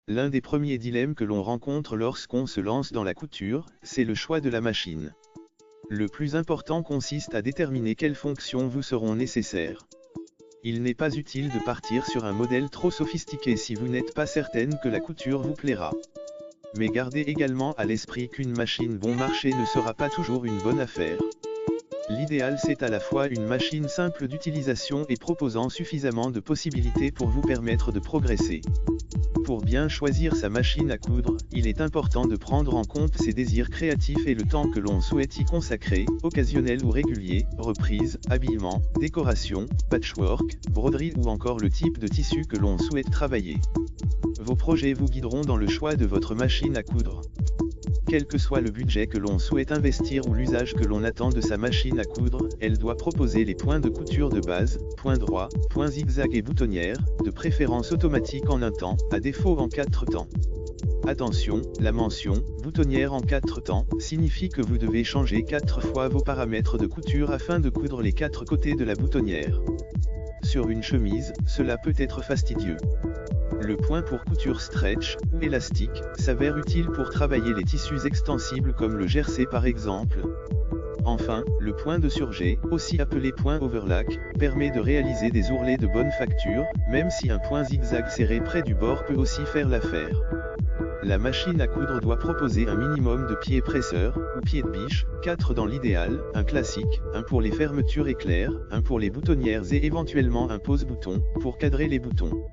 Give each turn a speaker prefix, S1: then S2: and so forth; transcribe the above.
S1: L'un des premiers dilemmes que l'on rencontre lorsqu'on se lance dans la couture, c'est le choix de la machine. Le plus important consiste à déterminer quelles fonctions vous seront nécessaires. Il n'est pas utile de partir sur un modèle trop sophistiqué si vous n'êtes pas certaine que la couture vous plaira. Mais gardez également à l'esprit qu'une machine bon marché ne sera pas toujours une bonne affaire. L'idéal c'est à la fois une machine simple d'utilisation et proposant suffisamment de possibilités pour vous permettre de progresser. Pour bien choisir sa machine à coudre, il est important de prendre en compte ses désirs créatifs et le temps que l'on souhaite y consacrer, occasionnel ou régulier, reprise, habillement, décoration, patchwork, broderie ou encore le type de tissu que l'on souhaite travailler. Vos projets vous guideront dans le choix de votre machine à coudre. Quel que soit le budget que l'on souhaite investir ou l'usage que l'on attend de sa machine à coudre, elle doit proposer les points de couture de base, points droits, points zigzag et boutonnières, de préférence automatique en un temps, à défaut en 4 temps. Attention, la mention « boutonnière en 4 temps » signifie que vous devez changer 4 fois vos paramètres de couture afin de coudre les 4 côtés de la boutonnière. Sur une chemise, cela peut être fastidieux. Le point pour couture stretch, ou élastique, s'avère utile pour travailler les tissus extensibles comme le jersey par exemple. Enfin, le point de surjet, aussi appelé point overlock, permet de réaliser des ourlets de bonne facture, même si un point zigzag serré près du bord peut aussi faire l'affaire. La machine à coudre doit proposer un minimum de pieds presseurs, ou pieds de biche, 4 dans l'idéal, un classique, un pour les fermetures éclairs, un pour les boutonnières et éventuellement un pose-bouton, pour cadrer les boutons.